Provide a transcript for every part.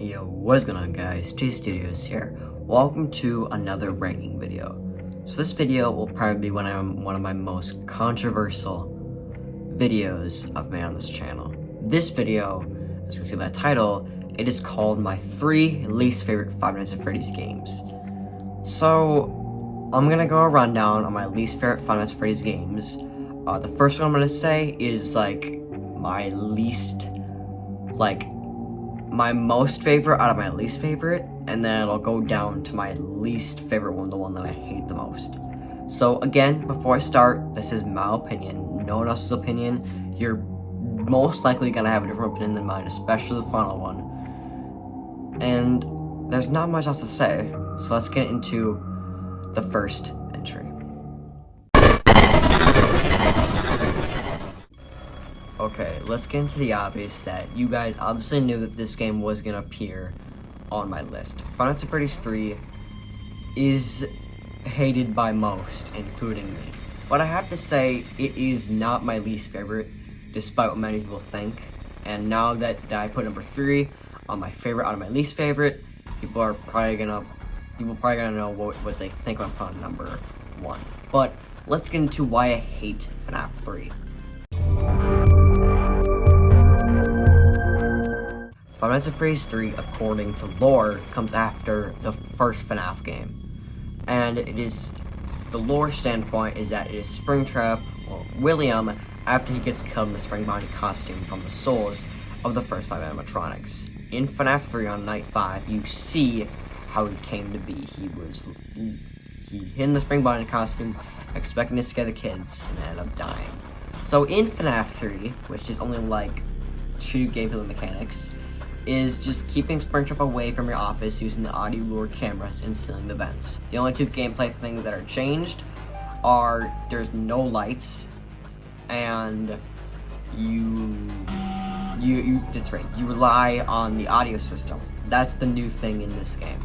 Yo, what's going on guys, J Studios here. Welcome to another ranking video. So this video will probably be one of my most controversial videos I've made on this channel. This video, as you can see by the title, it is called my 3 least favorite Five Nights at Freddy's games. So, I'm gonna go a rundown on my least favorite Five Nights at Freddy's games. The first one I'm gonna say is my most favorite out of my least favorite, and then it'll go down to my least favorite one, the one that I hate the most. So again, before I start, this is my opinion, no one else's opinion. You're most likely gonna have a different opinion than mine, especially the final one. And there's not much else to say, so let's get into the first entry. Okay, let's get into the obvious that you guys obviously knew that this game was gonna appear on my list. Five Nights at Freddy's 3 is hated by most, including me. But I have to say, it is not my least favorite, despite what many people think. And now that I put number 3 on my favorite out of my least favorite, people probably gonna know what they think when I put on number 1. But let's get into why I hate FNAF 3. Five Nights at Freddy's 3, according to lore, comes after the first FNAF game. And the lore standpoint is that it is Springtrap, or William, after he gets killed in the Spring Bonnie costume from the souls of the first 5 animatronics. In FNAF 3 on night 5, you see how he came to be. He hid in the Spring Bonnie costume, expecting to scare the kids, and ended up dying. So in FNAF 3, which is only 2 gameplay mechanics, is just keeping Springtrap away from your office using the audio lure cameras and sealing the vents. The only 2 gameplay things that are changed are there's no lights, and that's right, you rely on the audio system. That's the new thing in this game.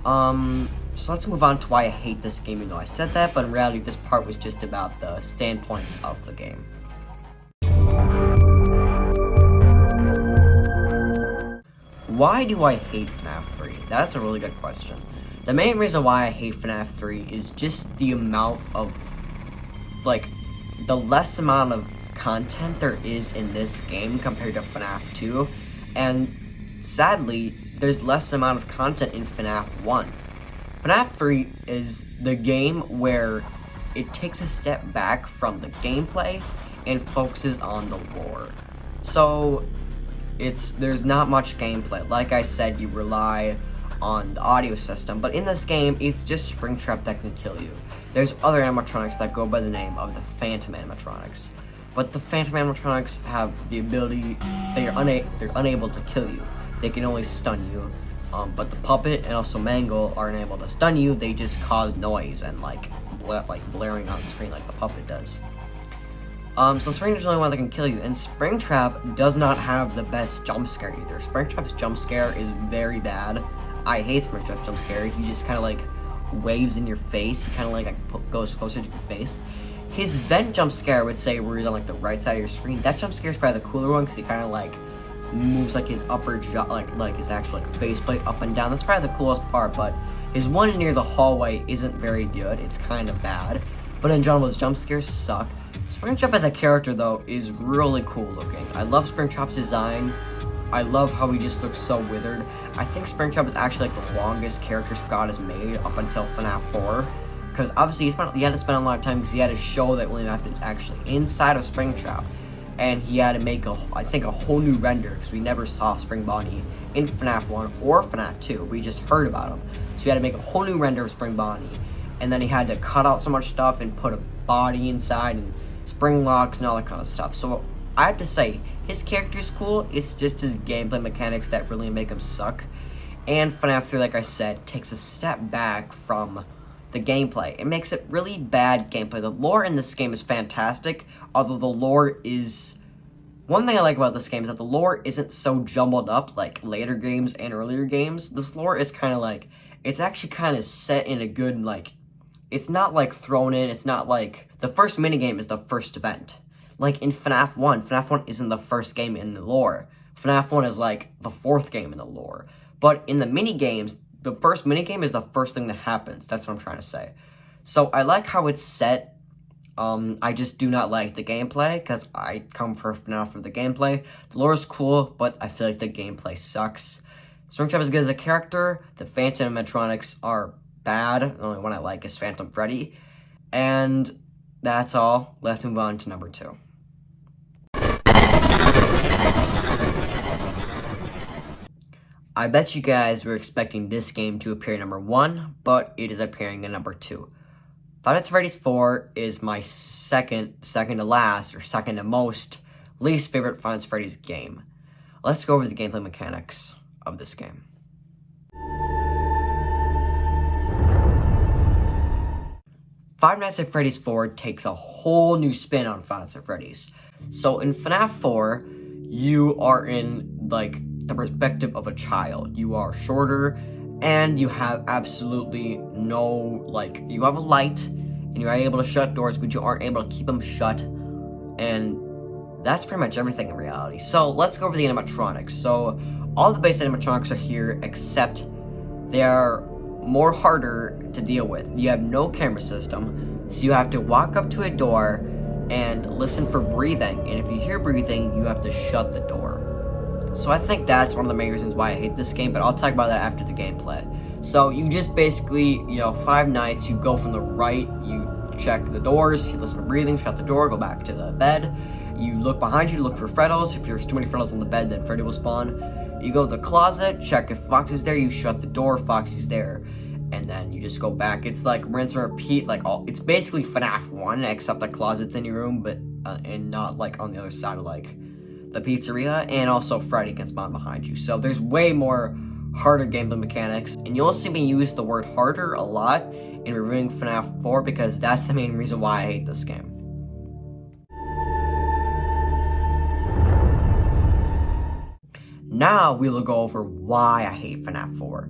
So let's move on to why I hate this game, even though I said that, but in reality this part was just about the standpoints of the game. Why do I hate FNAF 3? That's a really good question. The main reason why I hate FNAF 3 is just the amount of, the less amount of content there is in this game compared to FNAF 2, and sadly, there's less amount of content in FNAF 1. FNAF 3 is the game where it takes a step back from the gameplay and focuses on the lore. So, there's not much gameplay. Like I said, you rely on the audio system, but in this game, it's just Springtrap that can kill you. There's other animatronics that go by the name of the Phantom animatronics, but the Phantom animatronics have the ability, they're unable to kill you. They can only stun you, but the Puppet and also Mangle are unable to stun you. They just cause noise and blaring on the screen like the Puppet does. So Springtrap's the only one that can kill you, and Springtrap does not have the best jump scare either. Springtrap's jump scare is very bad. I hate Springtrap's jump scare. He just kind of waves in your face. He kind of goes closer to your face. His vent jump scare, I would say, where he's on the right side of your screen. That jump scare is probably the cooler one because he kind of moves his upper jaw, his actual faceplate up and down. That's probably the coolest part. But his one near the hallway isn't very good. It's kind of bad. But in general, his jump scares suck. Springtrap as a character, though, is really cool looking. I love Springtrap's design. I love how he just looks so withered. I think Springtrap is actually the longest character Scott has made up until FNAF 4. Because obviously he had to spend a lot of time because he had to show that William Afton's actually inside of Springtrap. And he had to make, I think, a whole new render because we never saw Spring Bonnie in FNAF 1 or FNAF 2. We just heard about him. So he had to make a whole new render of Spring Bonnie. And then he had to cut out so much stuff and put a body inside and spring locks and all that kind of stuff. So I have to say, his character's cool. It's just his gameplay mechanics that really make him suck. And FNAF 3, like I said, takes a step back from the gameplay. It makes it really bad gameplay. The lore in this game is fantastic, although the lore is... One thing I like about this game is that the lore isn't so jumbled up like later games and earlier games. This lore is kind of it's actually kind of set in a good, it's not thrown in. It's not the first minigame is the first event. Like in FNAF 1 isn't the first game in the lore. FNAF 1 is like the 4th game in the lore. But in the mini games, the first mini game is the first thing that happens. That's what I'm trying to say. So I like how it's set. I just do not like the gameplay, because I come for FNAF for the gameplay. The lore is cool, but I feel like the gameplay sucks. Springtrap is good as a character. The Phantom animatronics are bad. The only one I like is Phantom Freddy. And that's all. Let's move on to number 2. I bet you guys were expecting this game to appear number 1, but it is appearing in number 2. Five Nights at Freddy's 4 is my second to last, or second to most, least favorite Five Nights at Freddy's game. Let's go over the gameplay mechanics of this game. Five Nights at Freddy's 4 takes a whole new spin on Five Nights at Freddy's. So in FNAF 4, you are in, like, the perspective of a child. You are shorter, and you have absolutely no, like, you have a light, and you are able to shut doors, but you aren't able to keep them shut, and that's pretty much everything in reality. So let's go over the animatronics. So all the base animatronics are here, except they are more harder to deal with. You have no camera system, so you have to walk up to a door and listen for breathing, and if you hear breathing, you have to shut the door. So I think that's one of the main reasons why I hate this game, but I'll talk about that after the gameplay. So you just basically, Five Nights, you go from the right, you check the doors, you listen for breathing, shut the door, go back to the bed. You look behind you to look for Freddles. If there's too many Freddles on the bed, then Freddy will spawn. You go to the closet, check if Foxy's there, you shut the door, Foxy's there. And then you just go back. It's like rinse and repeat, it's basically FNAF 1, except the closet's in your room, but and not like on the other side of like the pizzeria, and also Freddy can spawn behind you. So there's way more harder gameplay mechanics, and you'll see me use the word harder a lot in reviewing FNAF 4, because that's the main reason why I hate this game. Now we will go over why I hate FNAF 4.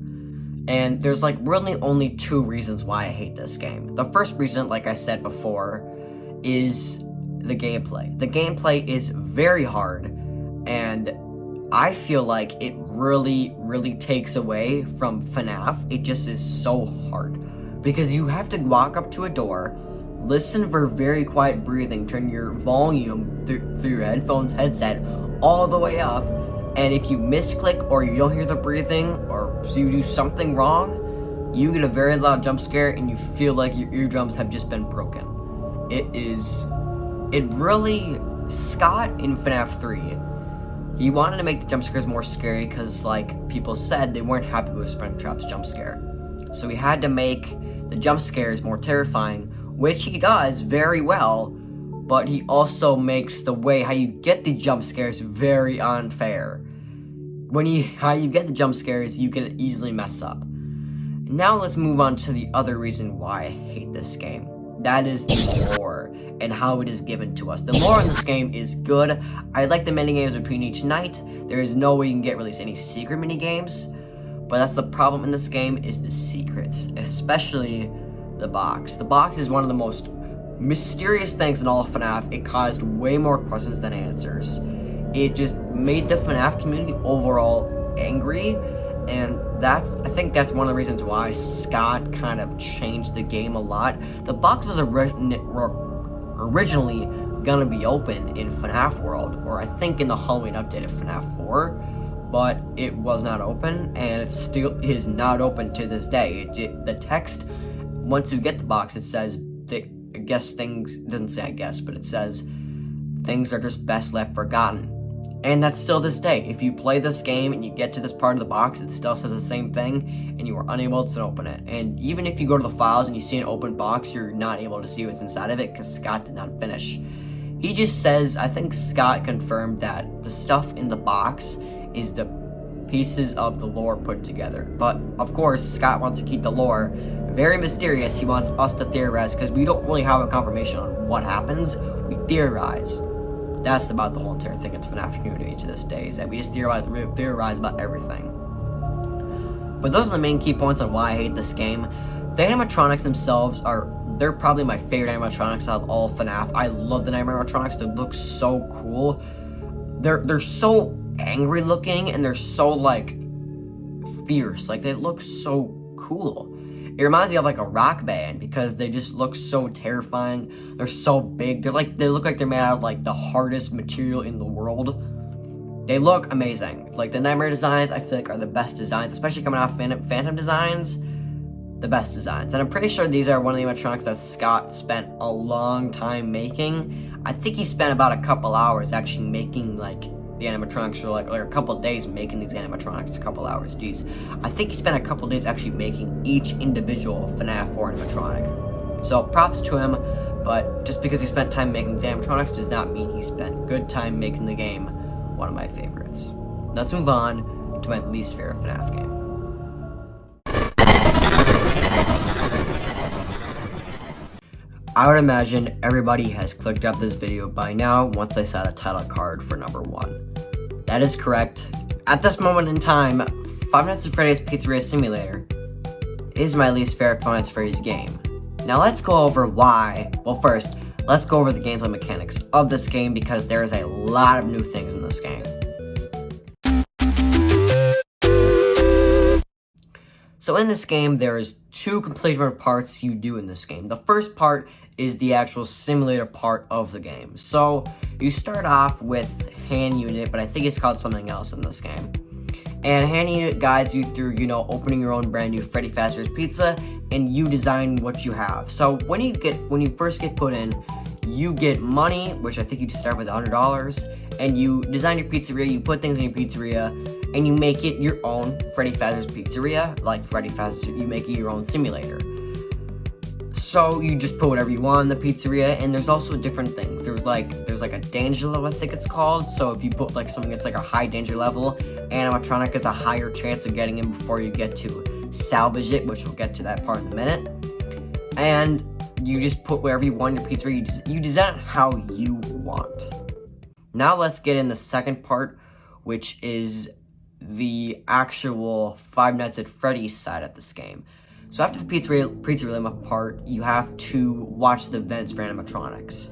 And there's like really only 2 reasons why I hate this game. The first reason, like I said before, is the gameplay. The gameplay is very hard, and I feel like it really, really takes away from FNAF. It just is so hard, because you have to walk up to a door, listen for very quiet breathing, turn your volume through your headset all the way up, and if you misclick or you don't hear the breathing, or so you do something wrong, you get a very loud jump scare and you feel like your eardrums have just been broken. Scott in FNAF 3, he wanted to make the jump scares more scary because, like people said, they weren't happy with Springtrap's jump scare. So he had to make the jump scares more terrifying, which he does very well, but he also makes the way how you get the jump scares very unfair. How you get the jump scares, you can easily mess up. Now let's move on to the other reason why I hate this game. That is the lore and how it is given to us. The lore in this game is good. I like the minigames between each night. There is no way you can get really any secret minigames, but that's the problem in this game, is the secrets, especially the box. The box is one of the most mysterious things in all of FNAF. It caused way more questions than answers. It just made the FNAF community overall angry, and I think that's one of the reasons why Scott kind of changed the game a lot. The box was originally gonna be open in FNAF World, or I think in the Halloween update of FNAF 4, but it was not open, and it still is not open to this day. The text, once you get the box, it says, doesn't say I guess, but it says, things are just best left forgotten. And that's still this day. If you play this game and you get to this part of the box, it still says the same thing, and you are unable to open it. And even if you go to the files and you see an open box, you're not able to see what's inside of it because Scott did not finish. He just says, I think Scott confirmed that the stuff in the box is the pieces of the lore put together. But, of course, Scott wants to keep the lore very mysterious. He wants us to theorize, because we don't really have a confirmation on what happens. We theorize. That's about the whole entire thing in the FNAF community to this day, is that we just theorize about everything. But those are the main key points on why I hate this game. The animatronics themselves they're probably my favorite animatronics out of all FNAF. I love the animatronics. They look so cool. They're so angry looking, and they're so, like, fierce. Like, they look so cool. It reminds me of, like, a rock band, because they just look so terrifying. They're so big. They look like they're made out of, like, the hardest material in the world. They look amazing. Like, the Nightmare designs, I feel like, are the best designs, especially coming off Phantom designs. The best designs. And I'm pretty sure these are one of the animatronics that Scott spent a long time making. I think he spent about a couple hours actually making, like, the animatronics, or like a couple days making these animatronics. A couple hours, geez. I think he spent a couple days actually making each individual FNAF 4 animatronic. So props to him, but just because he spent time making these animatronics does not mean he spent good time making the game one of my favorites. Let's move on to my least favorite FNAF game. I would imagine everybody has clicked up this video by now once I saw the title card for number 1. That is correct. At this moment in time, Five Nights at Freddy's Pizzeria Simulator is my least favorite Five Nights at Freddy's game. Now let's go over why. Well, first, let's go over the gameplay mechanics of this game, because there is a lot of new things in this game. So in this game, there is 2 completely different parts you do in this game. The first part is the actual simulator part of the game. So you start off with Hand Unit, but I think it's called something else in this game. And Hand Unit guides you through, opening your own brand new Freddy Fazbear's Pizza, and you design what you have. So when you first get put in, you get money, which I think you just start with $100, and you design your pizzeria, you put things in your pizzeria, and you make it your own Freddy Fazbear's Pizzeria, like Freddy Fazbear, you make it your own simulator. So you just put whatever you want in the pizzeria, and there's also different things. There's like a danger level, I think it's called. So if you put like something that's like a high danger level, animatronic has a higher chance of getting in before you get to salvage it, which we'll get to that part in a minute. And you just put whatever you want in your pizzeria. You design it how you want. Now let's get in the second part, which is the actual Five Nights at Freddy's side of this game. So after the pizzeria part, you have to watch the events for animatronics.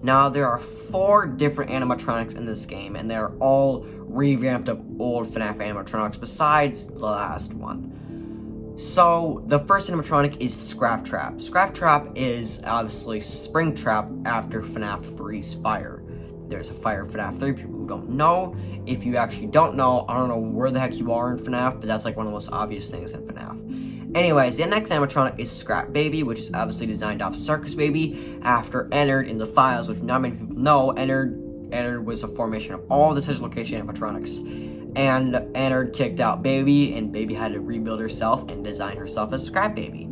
Now there are 4 different animatronics in this game, and they're all revamped of old FNAF animatronics besides the last one. So the first animatronic is Scrap Trap. Scrap Trap is obviously Springtrap after FNAF 3's fire. There's a fire in FNAF 3, people who don't know. If you actually don't know, I don't know where the heck you are in FNAF, but that's like one of the most obvious things in FNAF. Anyways, the next animatronic is Scrap Baby, which is obviously designed off Circus Baby after Ennard in the files, which not many people know. Ennard was a formation of all the Central Location animatronics, and Ennard kicked out Baby, and Baby had to rebuild herself and design herself as Scrap Baby.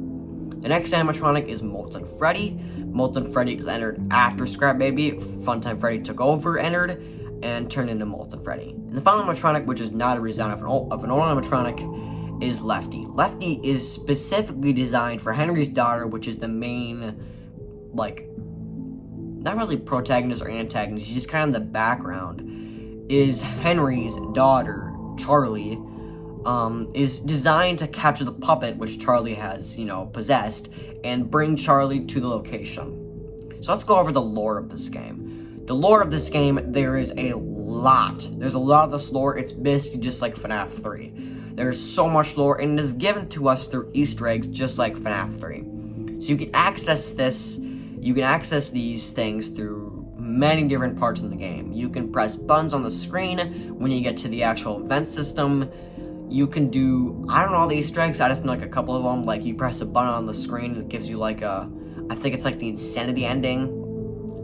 The next animatronic is Molten Freddy. Molten Freddy is Ennard after Scrap Baby. Funtime Freddy took over Ennard and turned into Molten Freddy. And the final animatronic, which is not a redesign of an old animatronic, is Lefty. Lefty is specifically designed for Henry's daughter, which is the main, like, not really protagonist or antagonist, she's just kind of the background, is Henry's daughter, Charlie, is designed to capture the puppet, which Charlie has, possessed, and bring Charlie to the location. So let's go over the lore of this game. The lore of this game, there's a lot of this lore. It's basically just like FNAF 3. There's so much lore, and it is given to us through Easter eggs, just like FNAF 3. So you can access these things through many different parts in the game. You can press buttons on the screen when you get to the actual event system. You can do, I don't know all the Easter eggs, I just know like a couple of them. Like you press a button on the screen, and it gives you like I think it's like the Insanity ending.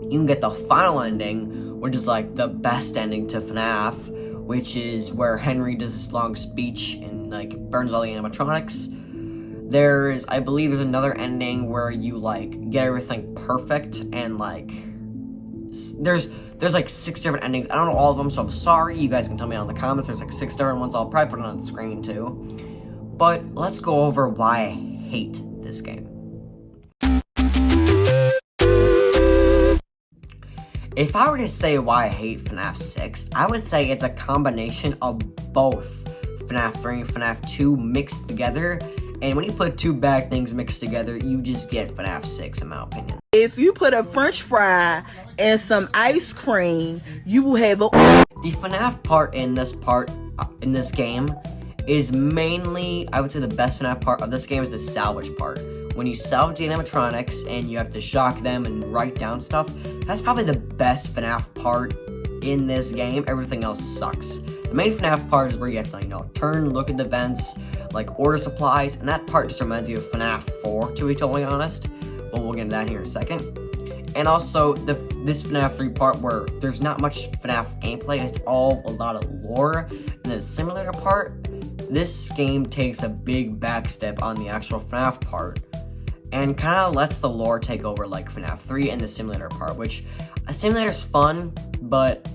You can get the final ending, which is like the best ending to FNAF, which is where Henry does this long speech and like burns all the animatronics. I believe there's another ending where you like get everything perfect, and like there's like 6 different endings. I don't know all of them, so I'm sorry. You guys can tell me in the comments. There's like 6 different ones. I'll probably put it on the screen too. But let's go over why I hate this game. If I were to say why I hate FNAF 6, I would say it's a combination of both FNAF 3 and FNAF 2 mixed together. And when you put 2 bad things mixed together, you just get FNAF 6, in my opinion. If you put a French fry and some ice cream, you will have a... The FNAF part in this game is mainly, I would say the best FNAF part of this game is the salvage part. When you salvage the animatronics and you have to shock them and write down stuff, that's probably the best FNAF part in this game. Everything else sucks. The main FNAF part is where you have to, turn, look at the vents, order supplies, and that part just reminds you of FNAF 4, to be totally honest. But we'll get into that here in a second. And also, this FNAF 3 part where there's not much FNAF gameplay, it's all a lot of lore. And then the simulator part, this game takes a big back step on the actual FNAF part. And kind of lets the lore take over like FNAF 3 and the simulator part, which a simulator's fun, but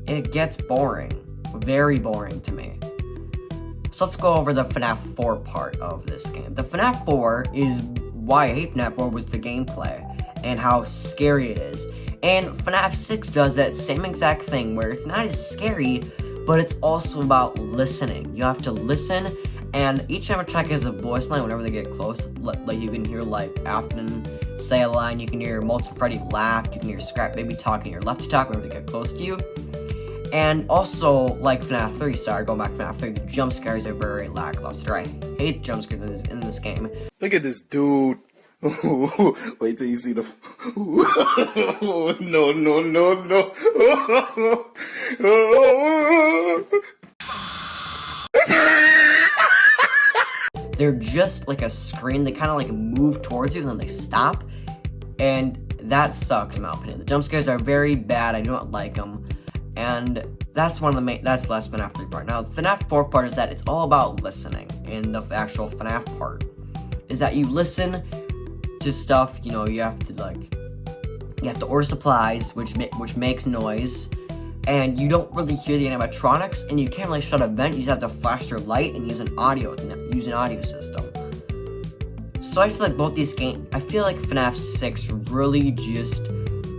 it gets boring. Very boring to me. So let's go over the FNAF 4 part of this game. The FNAF 4 is why I hate FNAF 4 was the gameplay and how scary it is. And FNAF 6 does that same exact thing where it's not as scary, but it's also about listening. You have to listen, and each animatronic has a voice line whenever they get close. Like you can hear Afton say a line, you can hear Molten Freddy laugh, you can hear Scrap Baby talk, and hear Lefty talk whenever they get close to you. And also, like FNAF 3, going back to FNAF 3, the jump scares are very lackluster. I hate the jump scares in this game. Look at this dude. Wait till you see the... No, no, no, no. They're just like a screen. They kind of move towards you and then they stop. And that sucks in my opinion. The jump scares are very bad. I do not like them. And that's that's the last FNAF 3 part. Now, the FNAF 4 part is that it's all about listening. In the actual FNAF part is that you listen to stuff, you have to order supplies, which makes noise, and you don't really hear the animatronics, and you can't really shut a vent. You just have to flash your light and use an audio system. So I feel like both these games, I feel like FNAF 6 really just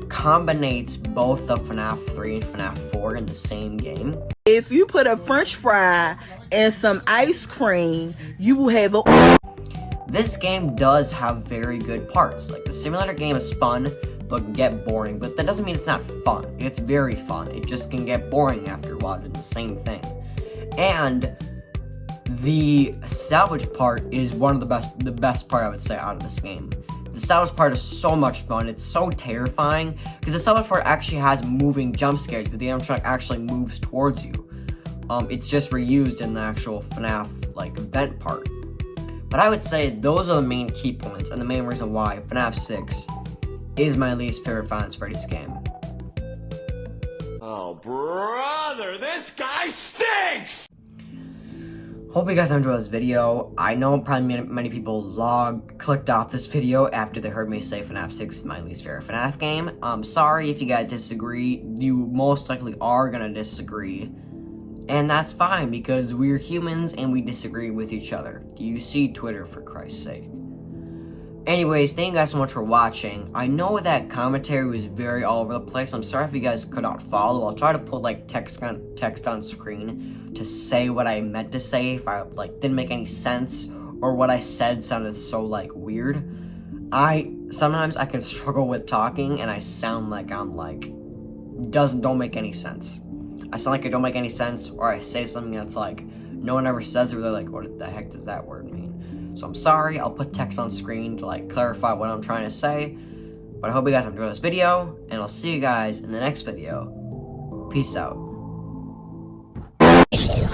combinates both the FNAF 3 and FNAF 4 in the same game. If you put a French fry and some ice cream, you will have a... This game does have very good parts. The simulator game is fun, but can get boring. But that doesn't mean it's not fun. It's very fun. It just can get boring after a while doing the same thing. And the salvage part is the best part I would say out of this game. The salvage part is so much fun. It's so terrifying because the salvage part actually has moving jump scares, but the animatronic actually moves towards you. It's just reused in the actual FNAF event part. But I would say those are the main key points and the main reason why FNAF 6 is my least favorite Five Freddy's game. Oh, brother, this guy stinks! Hope you guys enjoyed this video. I know probably many people clicked off this video after they heard me say FNAF 6 is my least favorite FNAF game. I'm sorry if you guys disagree. You most likely are gonna disagree. And that's fine, because we're humans and we disagree with each other. Do you see Twitter, for Christ's sake? Anyways, thank you guys so much for watching. I know that commentary was very all over the place. I'm sorry if you guys could not follow. I'll try to put text on screen to say what I meant to say if I didn't make any sense or what I said sounded so weird. Sometimes I can struggle with talking and I sound like I'm don't make any sense. I sound like I don't make any sense, or I say something that's no one ever says it. They're what the heck does that word mean? So I'm sorry. I'll put text on screen to clarify what I'm trying to say. But I hope you guys enjoyed this video, and I'll see you guys in the next video. Peace out.